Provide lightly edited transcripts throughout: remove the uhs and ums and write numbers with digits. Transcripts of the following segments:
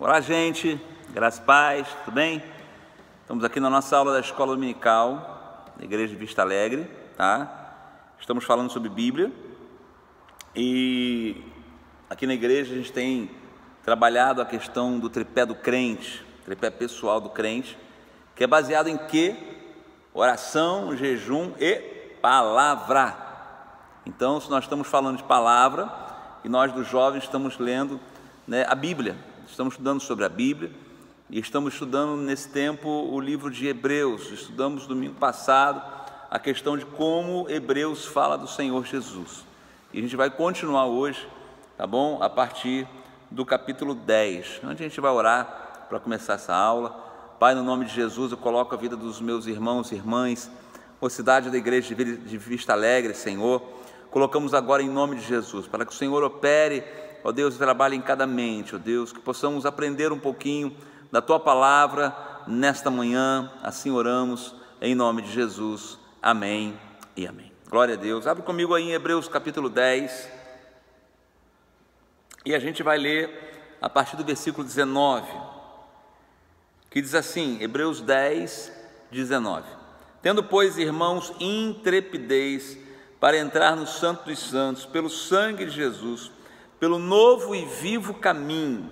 Olá, gente, graça e paz, tudo bem? Estamos aqui na nossa aula da Escola Dominical da Igreja de Vista Alegre, tá? Estamos falando sobre Bíblia e aqui na igreja a gente tem trabalhado a questão do tripé do crente, tripé pessoal do crente, que é baseado em quê? Oração, jejum e palavra. Então, se nós estamos falando de palavra e nós dos jovens estamos lendo, a Bíblia, estamos estudando sobre a Bíblia e estamos estudando nesse tempo o livro de Hebreus. Estudamos domingo passado a questão de como Hebreus fala do Senhor Jesus e a gente vai continuar hoje, tá bom? A partir do capítulo 10, onde a gente vai orar para começar essa aula. Pai, no nome de Jesus, eu coloco a vida dos meus irmãos e irmãs, mocidade da igreja de Vista Alegre, Senhor. Colocamos agora em nome de Jesus, para que o Senhor opere, ó Deus, trabalhe em cada mente, ó Deus, que possamos aprender um pouquinho da Tua Palavra nesta manhã. Assim oramos, em nome de Jesus. Amém e amém. Glória a Deus. Abre comigo aí em Hebreus capítulo 10, e a gente vai ler a partir do versículo 19, que diz assim, Hebreus 10, 19. Tendo, pois, irmãos, intrepidez para entrar no Santo dos Santos, pelo sangue de Jesus, pelo novo e vivo caminho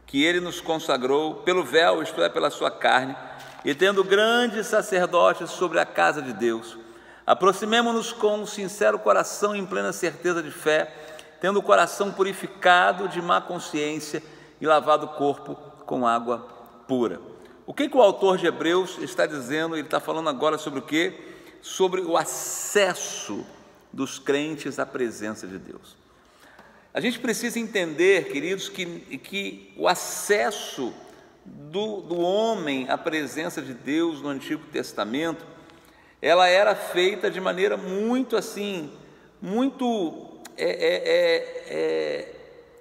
que Ele nos consagrou, pelo véu, isto é, pela sua carne, e tendo grande sacerdote sobre a casa de Deus, aproximemo-nos com um sincero coração em plena certeza de fé, tendo o coração purificado de má consciência e lavado o corpo com água pura. O que o autor de Hebreus está dizendo? Ele está falando agora sobre o quê? Sobre o acesso dos crentes à presença de Deus. A gente precisa entender, queridos, que o acesso do homem à presença de Deus no Antigo Testamento, ela era feita de maneira muito assim, muito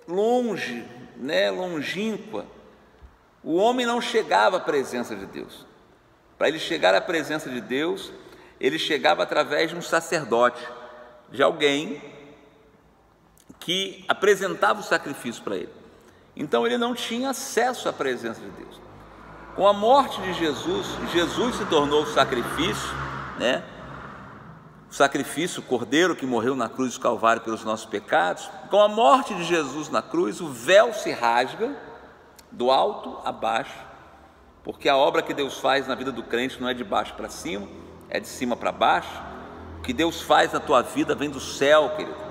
longe, longínqua. O homem não chegava à presença de Deus. Para ele chegar à presença de Deus, ele chegava através de um sacerdote, de alguém que apresentava o sacrifício para ele. Então ele não tinha acesso à presença de Deus. Com a morte de Jesus, Jesus se tornou o sacrifício, o sacrifício, o cordeiro que morreu na cruz do Calvário pelos nossos pecados. Com a morte de Jesus na cruz, o véu se rasga do alto a baixo, porque a obra que Deus faz na vida do crente não é de baixo para cima, é de cima para baixo. O que Deus faz na tua vida vem do céu, querido.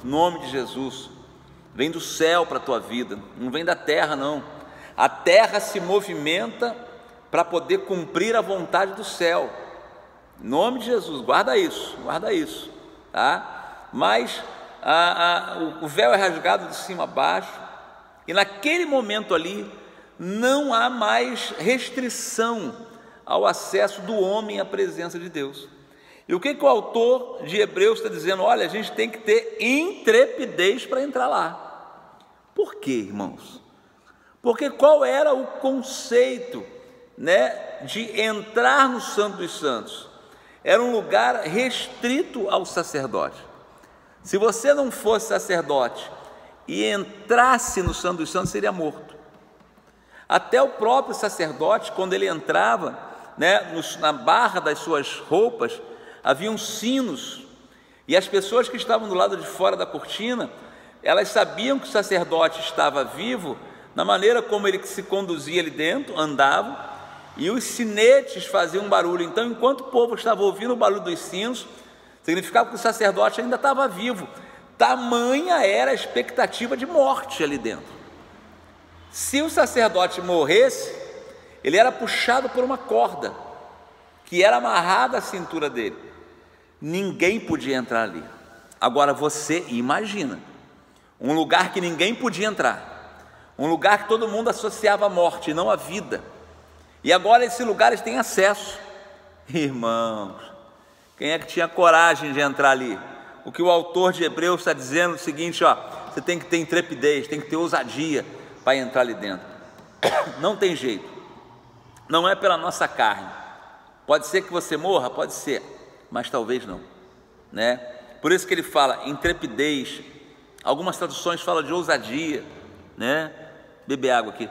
Em nome de Jesus, vem do céu para a tua vida, não vem da terra não. A terra se movimenta para poder cumprir a vontade do céu. Em nome de Jesus, guarda isso, tá? Mas o véu é rasgado de cima a baixo, e naquele momento ali não há mais restrição ao acesso do homem à presença de Deus. E o que o autor de Hebreus está dizendo? Olha, a gente tem que ter intrepidez para entrar lá. Por quê, irmãos? Porque qual era o conceito, de entrar no Santo dos Santos? Era um lugar restrito ao sacerdote. Se você não fosse sacerdote e entrasse no Santo dos Santos, seria morto. Até o próprio sacerdote, quando ele entrava, na barra das suas roupas, haviam sinos, e as pessoas que estavam do lado de fora da cortina, elas sabiam que o sacerdote estava vivo, na maneira como ele se conduzia ali dentro, andava, e os sinetes faziam barulho. Então, enquanto o povo estava ouvindo o barulho dos sinos, significava que o sacerdote ainda estava vivo. Tamanha era a expectativa de morte ali dentro. Se o sacerdote morresse, ele era puxado por uma corda, que era amarrada à cintura dele. Ninguém podia entrar ali. Agora você imagina, um lugar que ninguém podia entrar, um lugar que todo mundo associava a morte, não a vida, e agora esses lugares têm acesso. Irmãos, quem é que tinha coragem de entrar ali? O que o autor de Hebreus está dizendo é o seguinte, você tem que ter intrepidez, tem que ter ousadia para entrar ali dentro. Não tem jeito, não é pela nossa carne. Pode ser que você morra, pode ser, mas talvez não, Por isso que ele fala intrepidez. Algumas traduções falam de ousadia, beber água aqui.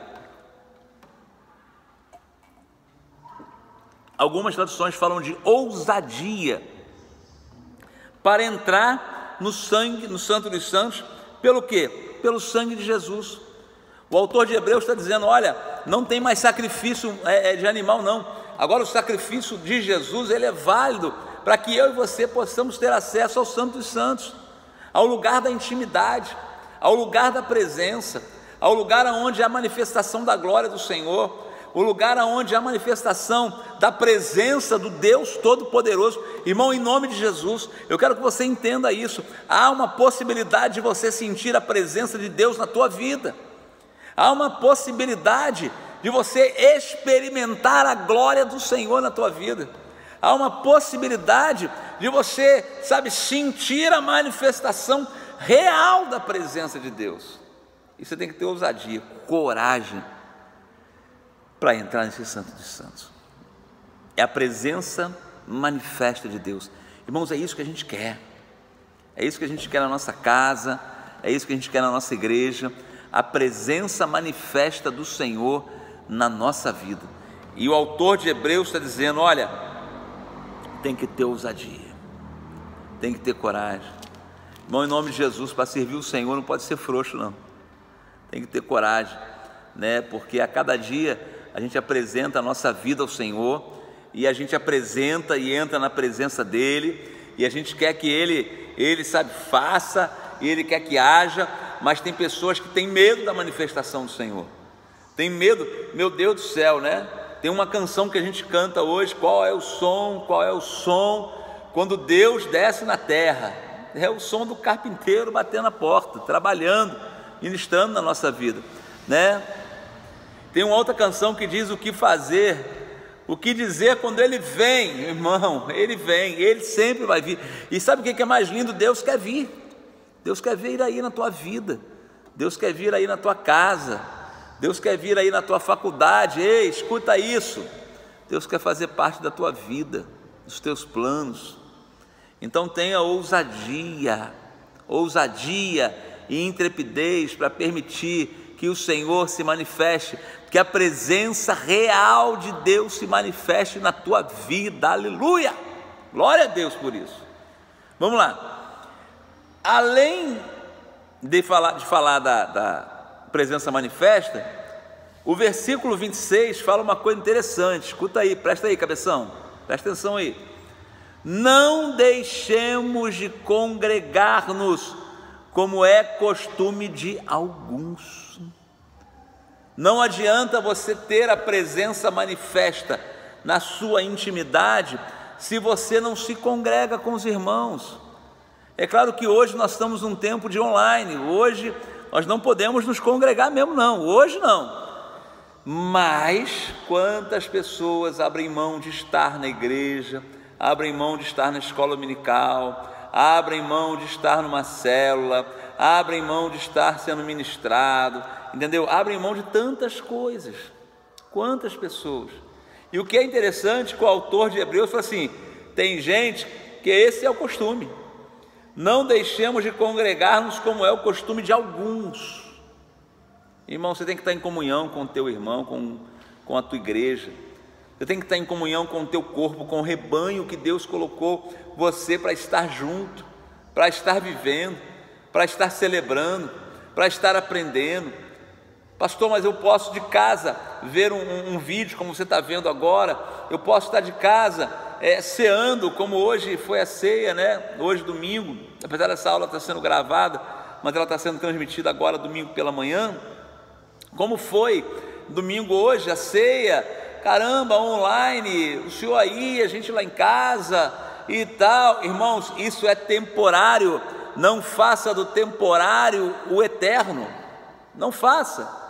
Algumas traduções falam de ousadia para entrar no sangue, no Santo dos Santos, pelo quê? Pelo sangue de Jesus. O autor de Hebreus está dizendo, olha, não tem mais sacrifício de animal não, agora o sacrifício de Jesus, ele é válido para que eu e você possamos ter acesso ao Santo dos Santos, ao lugar da intimidade, ao lugar da presença, ao lugar onde há a manifestação da glória do Senhor, o lugar onde há a manifestação da presença do Deus Todo-Poderoso. Irmão, em nome de Jesus, eu quero que você entenda isso. Há uma possibilidade de você sentir a presença de Deus na tua vida. Há uma possibilidade de você experimentar a glória do Senhor na tua vida. Há uma possibilidade de você, sentir a manifestação real da presença de Deus. E você tem que ter ousadia, coragem para entrar nesse Santo dos Santos. É a presença manifesta de Deus. Irmãos, é isso que a gente quer. É isso que a gente quer na nossa casa, é isso que a gente quer na nossa igreja, a presença manifesta do Senhor na nossa vida. E o autor de Hebreus está dizendo, olha, tem que ter ousadia, tem que ter coragem. Irmão, em nome de Jesus, para servir o Senhor não pode ser frouxo não, tem que ter coragem, porque a cada dia a gente apresenta a nossa vida ao Senhor, e a gente apresenta e entra na presença dEle, e a gente quer que Ele faça, e Ele quer que haja, mas tem pessoas que têm medo da manifestação do Senhor, tem medo, meu Deus do céu, tem uma canção que a gente canta hoje, qual é o som, quando Deus desce na terra, é o som do carpinteiro batendo na porta, trabalhando, ministrando na nossa vida, Tem uma outra canção que diz o que fazer, o que dizer quando Ele vem, irmão, Ele vem, Ele sempre vai vir. E sabe o que é mais lindo? Deus quer vir aí na tua vida, Deus quer vir aí na tua casa, Deus quer vir aí na tua faculdade. Ei, escuta isso, Deus quer fazer parte da tua vida, dos teus planos. Então tenha ousadia e intrepidez para permitir que o Senhor se manifeste, que a presença real de Deus se manifeste na tua vida, aleluia, glória a Deus por isso. Vamos lá, além de falar da presença manifesta, o versículo 26 fala uma coisa interessante, escuta aí, presta aí, cabeção, presta atenção aí. Não deixemos de congregar-nos, como é costume de alguns. Não adianta você ter a presença manifesta na sua intimidade se você não se congrega com os irmãos. É claro que hoje nós estamos num tempo de online, hoje nós não podemos nos congregar mesmo não, hoje não. Mas quantas pessoas abrem mão de estar na igreja, abrem mão de estar na escola dominical, abrem mão de estar numa célula, abrem mão de estar sendo ministrado, entendeu? Abrem mão de tantas coisas, quantas pessoas. E o que é interessante, que o autor de Hebreus fala assim, tem gente que esse é o costume, não deixemos de congregar-nos como é o costume de alguns. Irmão, você tem que estar em comunhão com o teu irmão, com a tua igreja, você tem que estar em comunhão com o teu corpo, com o rebanho que Deus colocou você para estar junto, para estar vivendo, para estar celebrando, para estar aprendendo. Pastor, mas eu posso de casa ver um vídeo como você está vendo agora, eu posso estar de casa ceando, como hoje foi a ceia, hoje domingo, apesar dessa aula estar sendo gravada, mas ela está sendo transmitida agora domingo pela manhã. Como foi domingo hoje, a ceia, caramba, online, o senhor aí, a gente lá em casa e tal. Irmãos, isso é temporário, não faça do temporário o eterno, não faça.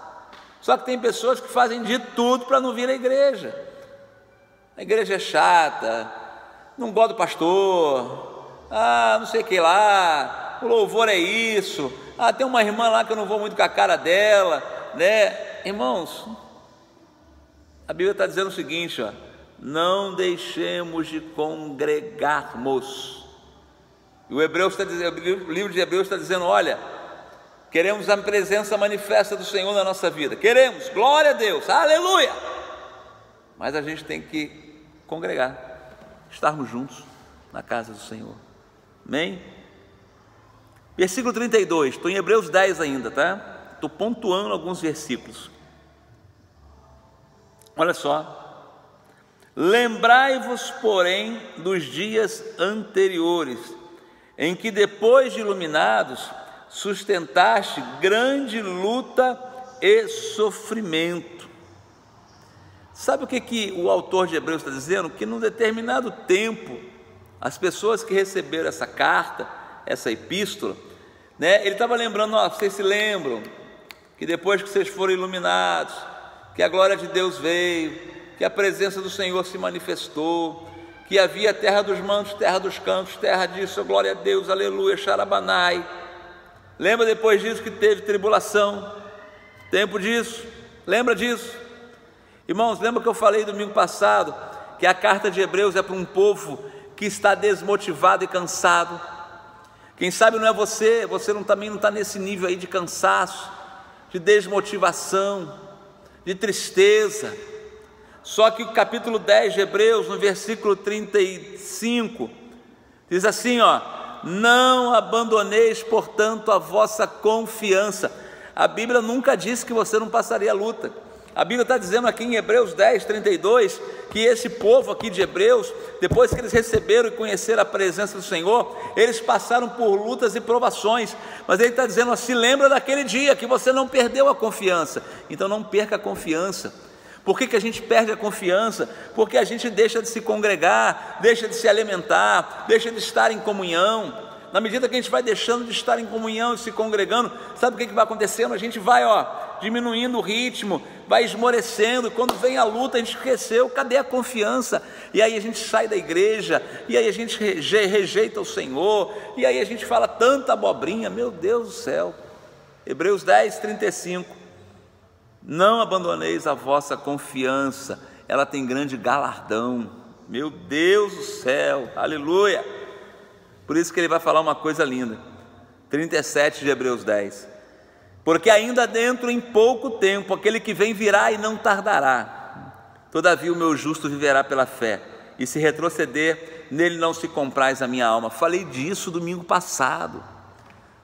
Só que tem pessoas que fazem de tudo para não vir à igreja. A igreja é chata, não gosta do pastor, não sei o que lá, o louvor é isso, tem uma irmã lá que eu não vou muito com a cara dela, Irmãos, a Bíblia está dizendo o seguinte, não deixemos de congregarmos. E o livro de Hebreus está dizendo, olha, Queremos a presença manifesta do Senhor na nossa vida. Queremos, glória a Deus, aleluia. Mas a gente tem que congregar, estarmos juntos na casa do Senhor. Amém? Versículo 32, estou em Hebreus 10 ainda, tá? Estou pontuando alguns versículos. Olha só. Lembrai-vos, porém, dos dias anteriores, em que depois de iluminados, sustentaste grande luta e sofrimento. Sabe o que o autor de Hebreus está dizendo? Que num determinado tempo, as pessoas que receberam essa carta, essa epístola, né, ele estava lembrando, vocês se lembram que depois que vocês foram iluminados, que a glória de Deus veio, que a presença do Senhor se manifestou, que havia terra dos mantos, terra dos campos, terra disso, glória a Deus, aleluia, xarabanai. Lembra depois disso que teve tribulação, tempo disso, lembra disso? Irmãos, lembra que eu falei domingo passado, que a carta de Hebreus é para um povo que está desmotivado e cansado. Quem sabe não é você também não está nesse nível aí de cansaço, de desmotivação, de tristeza. Só que o capítulo 10 de Hebreus, no versículo 35, diz assim, não abandoneis, portanto, a vossa confiança. A Bíblia nunca disse que você não passaria luta. A Bíblia está dizendo aqui em Hebreus 10, 32, que esse povo aqui de Hebreus, depois que eles receberam e conheceram a presença do Senhor, eles passaram por lutas e provações, mas ele está dizendo assim, lembra daquele dia que você não perdeu a confiança, então não perca a confiança. Por que a gente perde a confiança? Porque a gente deixa de se congregar, deixa de se alimentar, deixa de estar em comunhão. Na medida que a gente vai deixando de estar em comunhão e se congregando, sabe o que vai acontecendo? A gente vai diminuindo o ritmo, vai esmorecendo. Quando vem a luta, a gente esqueceu, cadê a confiança? E aí a gente sai da igreja, e aí a gente rejeita o Senhor, e aí a gente fala tanta abobrinha, meu Deus do céu. Hebreus 10, 35, não abandoneis a vossa confiança, ela tem grande galardão, meu Deus do céu, aleluia. Por isso que ele vai falar uma coisa linda, 37 de Hebreus 10, porque ainda dentro em pouco tempo, aquele que vem virá e não tardará, todavia o meu justo viverá pela fé, e se retroceder, nele não se compraz a minha alma. Falei disso domingo passado.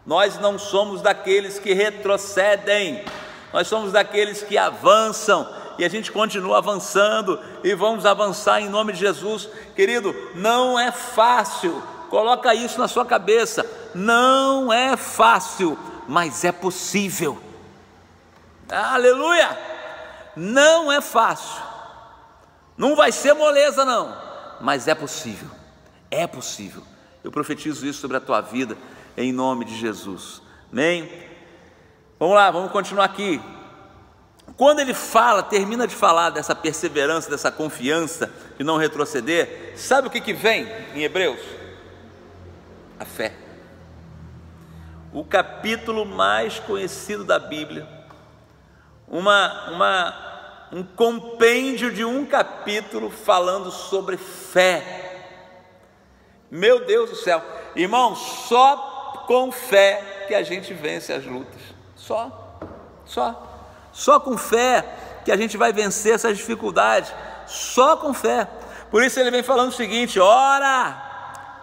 Nós não somos daqueles que retrocedem, nós somos daqueles que avançam, e a gente continua avançando, e vamos avançar em nome de Jesus. Querido, não é fácil, coloca isso na sua cabeça, não é fácil, mas é possível. Aleluia! Não é fácil, não vai ser moleza não, mas é possível, é possível. Eu profetizo isso sobre a tua vida, em nome de Jesus, amém? Vamos lá, vamos continuar aqui. Quando ele termina de falar dessa perseverança, dessa confiança de não retroceder, sabe o que vem em Hebreus? A fé. O capítulo mais conhecido da Bíblia, um compêndio de um capítulo falando sobre fé. Meu Deus do céu, irmão, só com fé que a gente vence as lutas, só com fé que a gente vai vencer essas dificuldades, só com fé. Por isso ele vem falando o seguinte,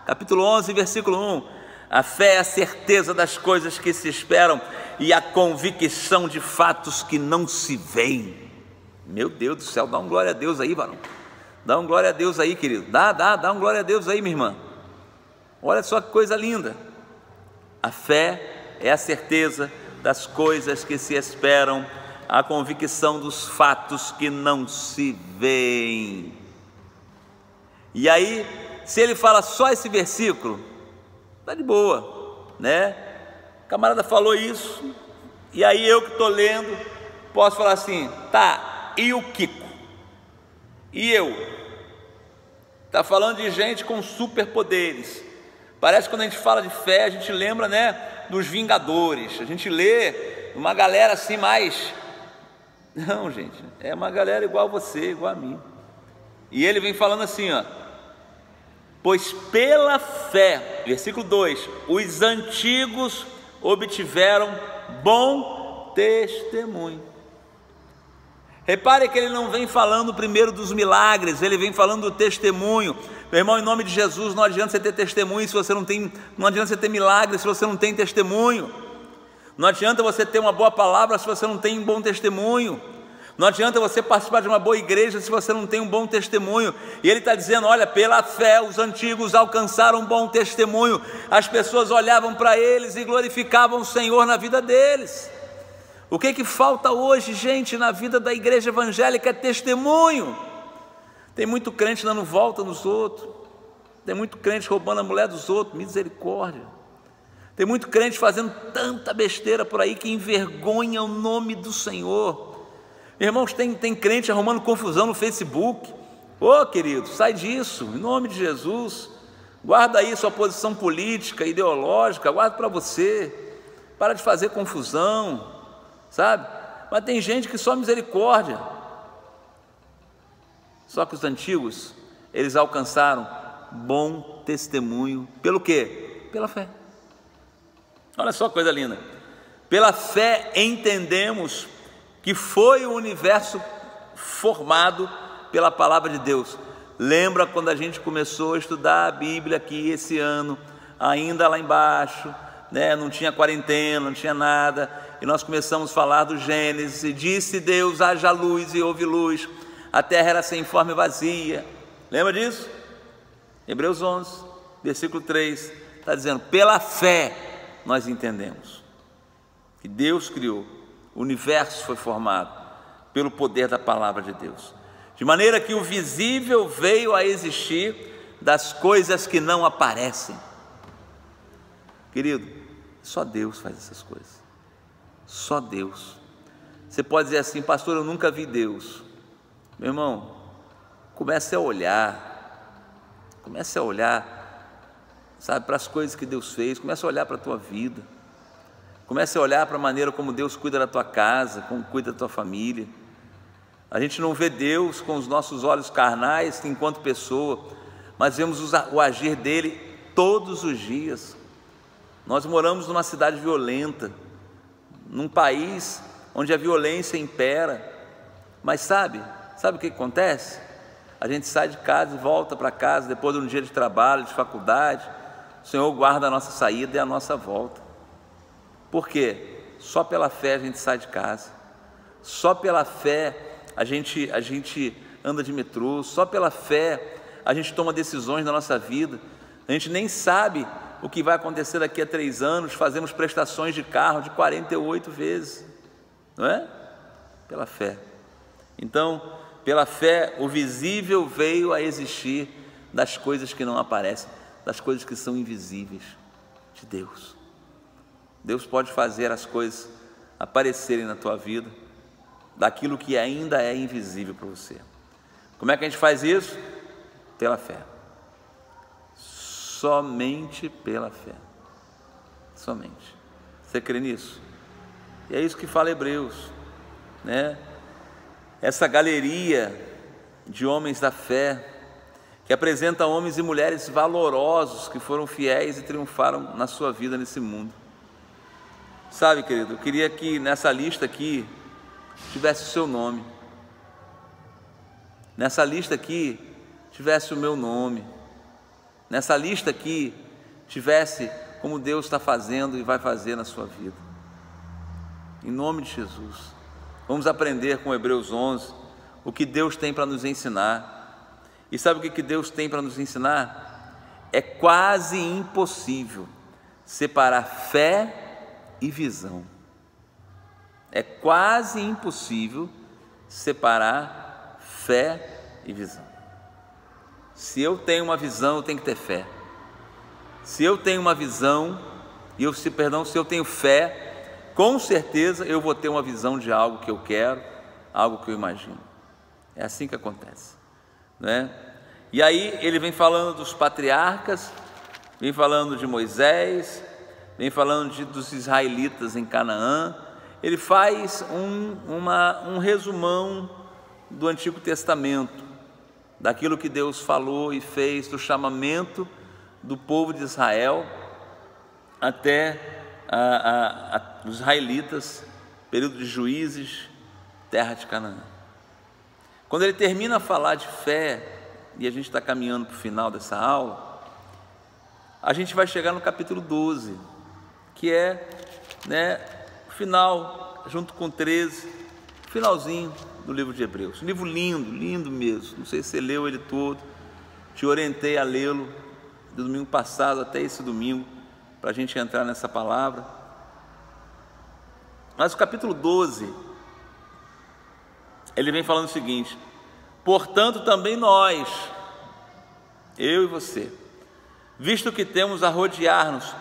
capítulo 11, versículo 1, a fé é a certeza das coisas que se esperam e a convicção de fatos que não se veem. Meu Deus do céu, dá um glória a Deus aí, varão, dá um glória a Deus aí, querido, dá um glória a Deus aí, minha irmã. Olha só que coisa linda. A fé é a certeza das coisas que se esperam, a convicção dos fatos que não se veem. E aí, se ele fala só esse versículo, está de boa, né? O camarada falou isso, e aí eu que estou lendo, posso falar assim, e o Kiko? E eu? Está falando de gente com superpoderes. Parece que quando a gente fala de fé, a gente lembra, né, dos Vingadores, a gente lê uma galera assim mais... Não, gente, é uma galera igual a você, igual a mim. E ele vem falando assim, pois pela fé, versículo 2, os antigos obtiveram bom testemunho. Repare que ele não vem falando primeiro dos milagres, ele vem falando do testemunho. Meu irmão, em nome de Jesus, não adianta você ter testemunho se você não tem, não adianta você ter milagre se você não tem testemunho. Não adianta você ter uma boa palavra se você não tem um bom testemunho. Não adianta você participar de uma boa igreja se você não tem um bom testemunho. E ele está dizendo, olha, pela fé os antigos alcançaram um bom testemunho. As pessoas olhavam para eles e glorificavam o Senhor na vida deles. O que falta hoje, gente, na vida da igreja evangélica é testemunho. Tem muito crente dando volta nos outros, tem muito crente roubando a mulher dos outros, misericórdia. Tem muito crente fazendo tanta besteira por aí que envergonha o nome do Senhor. Irmãos, tem crente arrumando confusão no Facebook. Ô querido, sai disso, em nome de Jesus. Guarda aí sua posição política, ideológica, guarda para você. Para de fazer confusão, sabe? Mas tem gente que só misericórdia. Só que os antigos, eles alcançaram bom testemunho. Pelo quê? Pela fé. Olha só que coisa linda. Pela fé entendemos que foi o universo formado pela palavra de Deus. Lembra quando a gente começou a estudar a Bíblia aqui esse ano, ainda lá embaixo, né? Não tinha quarentena, não tinha nada, e nós começamos a falar do Gênesis, e disse Deus, haja luz, e houve luz, a terra era sem forma e vazia. Lembra disso? Hebreus 11, versículo 3, está dizendo, pela fé nós entendemos que Deus criou, o universo foi formado pelo poder da palavra de Deus, de maneira que o visível veio a existir das coisas que não aparecem. Querido, só Deus faz essas coisas, só Deus. Você pode dizer assim, pastor, eu nunca vi Deus. Meu irmão, comece a olhar, sabe, para as coisas que Deus fez, comece a olhar para a tua vida, comece a olhar para a maneira como Deus cuida da tua casa, como cuida da tua família. A gente não vê Deus com os nossos olhos carnais enquanto pessoa, mas vemos o agir dele todos os dias. Nós moramos numa cidade violenta, num país onde a violência impera, mas sabe o que acontece? A gente sai de casa e volta para casa depois de um dia de trabalho, de faculdade. O Senhor guarda a nossa saída e a nossa volta. Por quê? Só pela fé a gente sai de casa, só pela fé a gente anda de metrô, só pela fé a gente toma decisões na nossa vida. A gente nem sabe o que vai acontecer daqui a 3 anos, fazemos prestações de carro de 48 vezes, não é? Pela fé. Então, pela fé, o visível veio a existir das coisas que não aparecem, das coisas que são invisíveis de Deus. Deus pode fazer as coisas aparecerem na tua vida, daquilo que ainda é invisível para você. Como é que a gente faz isso? Pela fé. Somente pela fé. Somente. Você crê nisso? E é isso que fala Hebreus, né? Essa galeria de homens da fé, que apresenta homens e mulheres valorosos, que foram fiéis e triunfaram na sua vida nesse mundo. Sabe, querido, eu queria que nessa lista aqui tivesse o seu nome, nessa lista aqui tivesse o meu nome, nessa lista aqui tivesse como Deus está fazendo e vai fazer na sua vida, em nome de Jesus. Vamos aprender com Hebreus 11 o que Deus tem para nos ensinar. E sabe o que Deus tem para nos ensinar? É quase impossível separar fé e visão. É quase impossível separar fé e visão. Se eu tenho uma visão, eu tenho que ter fé. Se eu tenho uma visão, se eu tenho fé, com certeza eu vou ter uma visão de algo que eu quero, algo que eu imagino. É assim que acontece, né? E aí ele vem falando dos patriarcas, vem falando de Moisés, vem falando dos israelitas em Canaã. Ele faz um resumão do Antigo Testamento, daquilo que Deus falou e fez, do chamamento do povo de Israel até os israelitas, período de Juízes, terra de Canaã. Quando ele termina a falar de fé, e a gente está caminhando para o final dessa aula, a gente vai chegar no capítulo 12, que é, o final, junto com 13, finalzinho do livro de Hebreus. Um livro lindo, lindo mesmo. Não sei se você leu ele todo, te orientei a lê-lo do domingo passado até esse domingo, para a gente entrar nessa palavra. Mas o capítulo 12, ele vem falando o seguinte: portanto também nós, eu e você, visto que temos a rodear-nos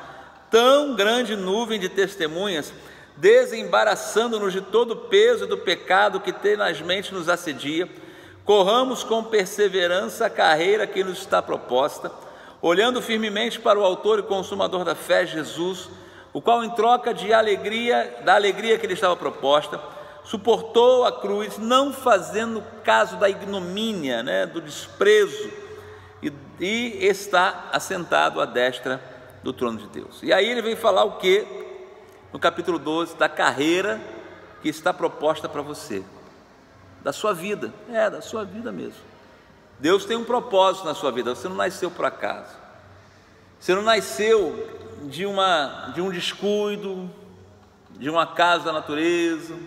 tão grande nuvem de testemunhas, desembaraçando-nos de todo o peso do pecado que tenazmente nos assedia, corramos com perseverança a carreira que nos está proposta, olhando firmemente para o autor e consumador da fé, Jesus, o qual, em troca da alegria que lhe estava proposta, suportou a cruz, não fazendo caso da ignomínia, do desprezo, e está assentado à destra do trono de Deus. E aí ele vem falar o que? No capítulo 12, da carreira que está proposta para você, da sua vida, da sua vida mesmo. Deus tem um propósito na sua vida. Você não nasceu por acaso, você não nasceu de um descuido, de um acaso da natureza,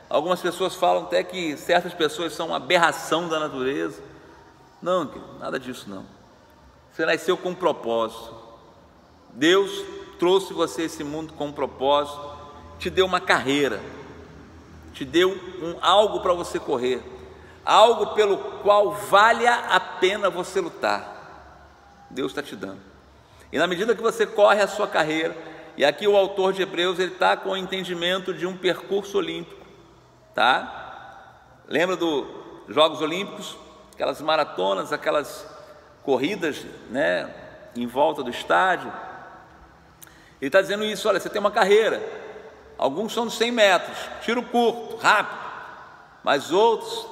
Algumas pessoas falam até que certas pessoas são uma aberração da natureza. Não, nada disso não. Você nasceu com um propósito. Deus trouxe você a esse mundo com um propósito, te deu uma carreira, te deu algo para você correr, algo pelo qual valha a pena você lutar. Deus está te dando. E na medida que você corre a sua carreira, e aqui o autor de Hebreus, ele está com o entendimento de um percurso olímpico, Lembra dos Jogos Olímpicos? Aquelas maratonas, aquelas corridas, em volta do estádio. Ele está dizendo isso: olha, você tem uma carreira, alguns são de 100 metros, tiro curto, rápido, mas outros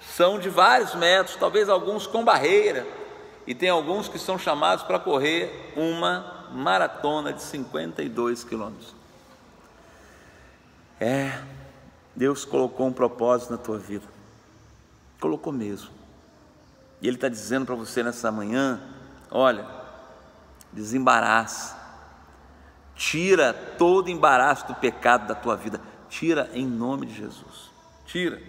são de vários metros, talvez alguns com barreira, e tem alguns que são chamados para correr uma maratona de 52 quilômetros. Deus colocou um propósito na tua vida, colocou mesmo, e Ele está dizendo para você nessa manhã: olha, desembaraça, tira todo embaraço do pecado da tua vida, tira em nome de Jesus, tira.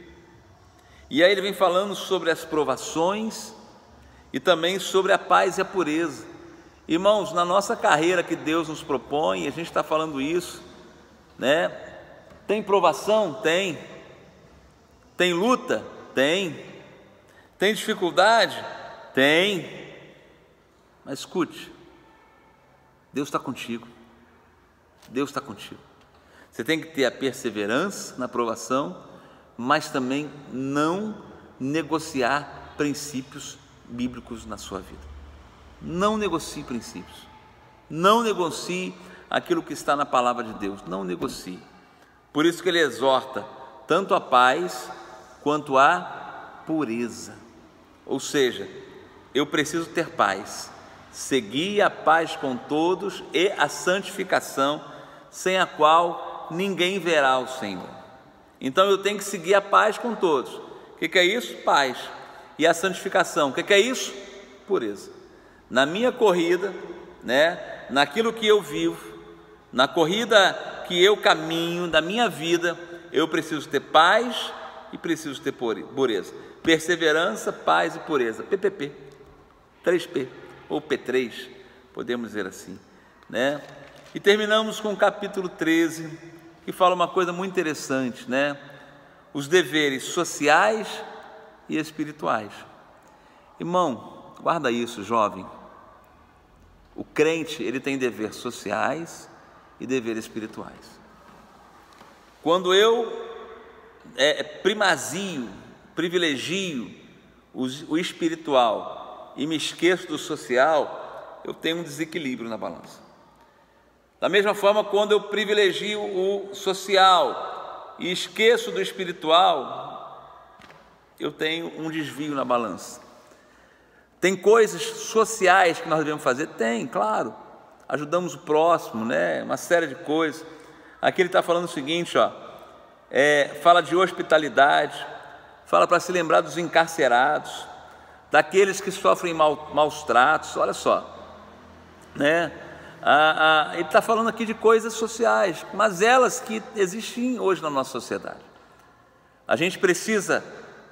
E aí ele vem falando sobre as provações e também sobre a paz e a pureza. Irmãos, na nossa carreira que Deus nos propõe, a gente está falando isso, tem provação? Tem. Tem luta? Tem. Tem dificuldade? Tem. Mas escute, Deus está contigo. Deus está contigo. Você tem que ter a perseverança na provação, mas também não negociar princípios bíblicos na sua vida. Não negocie princípios. Não negocie aquilo que está na palavra de Deus. Não negocie. Por isso que ele exorta tanto a paz quanto a pureza. Ou seja, eu preciso ter paz. Segui a paz com todos e a santificação, sem a qual ninguém verá o Senhor. Então eu tenho que seguir a paz com todos. O que é isso? Paz. E a santificação, o que é isso? Pureza. Na minha corrida, naquilo que eu vivo, na corrida que eu caminho, da minha vida, eu preciso ter paz e preciso ter pureza. Perseverança, paz e pureza. PPP, 3P, ou P3, podemos dizer assim, E terminamos com o capítulo 13, que fala uma coisa muito interessante, Os deveres sociais e espirituais. Irmão, guarda isso, jovem. O crente, ele tem deveres sociais e deveres espirituais. Quando eu privilegio o espiritual e me esqueço do social, eu tenho um desequilíbrio na balança. Da mesma forma, quando eu privilegio o social e esqueço do espiritual, eu tenho um desvio na balança. Tem coisas sociais que nós devemos fazer? Tem, claro. ajudamos o próximo, né? Uma série de coisas. Aqui ele está falando o seguinte, ó, fala de hospitalidade, fala para se lembrar dos encarcerados, daqueles que sofrem maus tratos, olha só, né? Ele está falando aqui de coisas sociais, mas elas que existem hoje na nossa sociedade. A gente precisa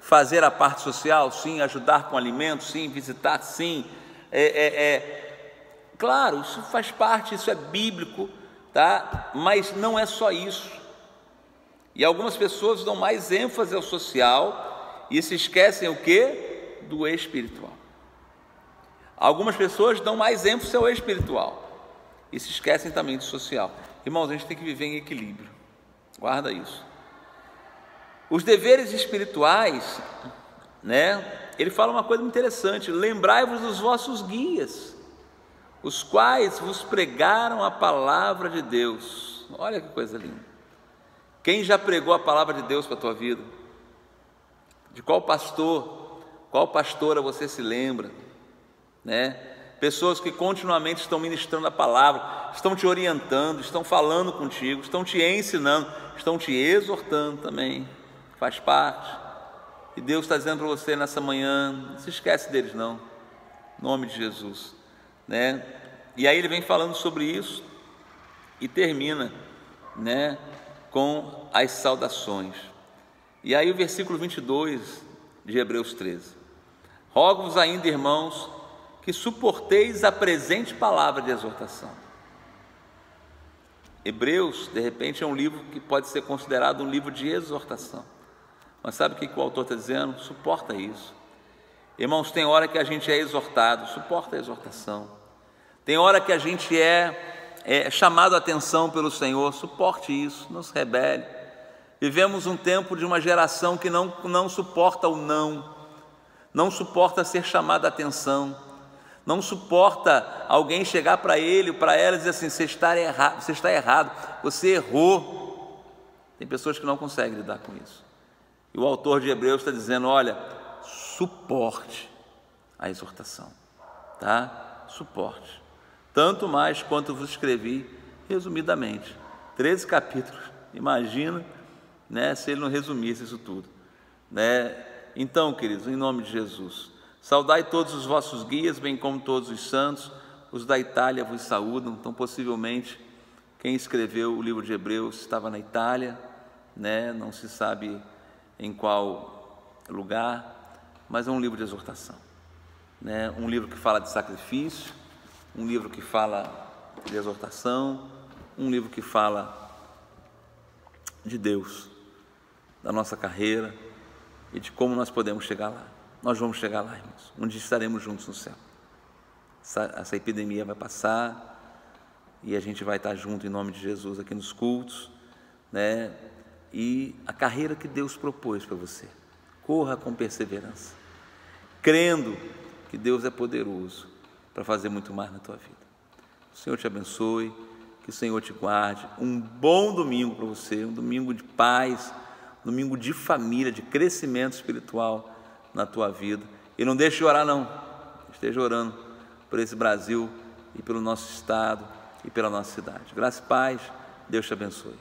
fazer a parte social, sim, ajudar com alimentos, sim, visitar, sim, claro, isso faz parte, isso é bíblico, tá? Mas não é só isso. E algumas pessoas dão mais ênfase ao social e se esquecem o quê? Do espiritual. Algumas pessoas dão mais ênfase ao espiritual e se esquecem também do social. Irmãos, a gente tem que viver em equilíbrio, guarda isso. Os deveres espirituais, né? Ele fala uma coisa muito interessante: lembrai-vos dos vossos guias, os quais vos pregaram a palavra de Deus. Olha que coisa linda. Quem já pregou a palavra de Deus para a tua vida? De qual pastor, qual pastora você se lembra, né? Pessoas que continuamente estão ministrando a palavra, estão te orientando, estão falando contigo, estão te ensinando, estão te exortando também, faz parte. E Deus está dizendo para você nessa manhã, não se esquece deles não, em nome de Jesus, né? E aí ele vem falando sobre isso e termina, né, com as saudações. E aí o versículo 22 de Hebreus 13: rogo-vos ainda, irmãos, que suporteis a presente palavra de exortação. Hebreus, de repente, é um livro que pode ser considerado um livro de exortação, mas sabe o que o autor está dizendo? Suporta isso. Irmãos, tem hora que a gente é exortado, suporta a exortação. Tem hora que a gente é chamado a atenção pelo Senhor, suporte isso, não se rebele. Vivemos um tempo de uma geração que não suporta o não suporta ser chamado a atenção, não suporta alguém chegar para ele ou para ela e dizer assim: você está errado, você errou. Tem pessoas que não conseguem lidar com isso. E o autor de Hebreus está dizendo: olha, suporte a exortação, tá? Suporte. Tanto mais quanto vos escrevi resumidamente. 13 capítulos, imagina, né, se ele não resumisse isso tudo, né? Então, queridos, em nome de Jesus, saudai todos os vossos guias, bem como todos os santos. Os da Itália vos saúdam. Então, possivelmente, quem escreveu o livro de Hebreus estava na Itália, né? Não se sabe em qual lugar, mas é um livro de exortação, né? Um livro que fala de sacrifício, um livro que fala de exortação, um livro que fala de Deus, da nossa carreira e de como nós podemos chegar lá. Nós vamos chegar lá, irmãos, um dia estaremos juntos no céu. Essa epidemia vai passar e a gente vai estar junto em nome de Jesus aqui nos cultos, né? E a carreira que Deus propôs para você, corra com perseverança, crendo que Deus é poderoso para fazer muito mais na tua vida. O Senhor te abençoe, que o Senhor te guarde. Um bom domingo para você, um domingo de paz, um domingo de família, de crescimento espiritual na tua vida. E não deixe de orar não, esteja orando por esse Brasil e pelo nosso estado e pela nossa cidade. Graça e paz, Deus te abençoe.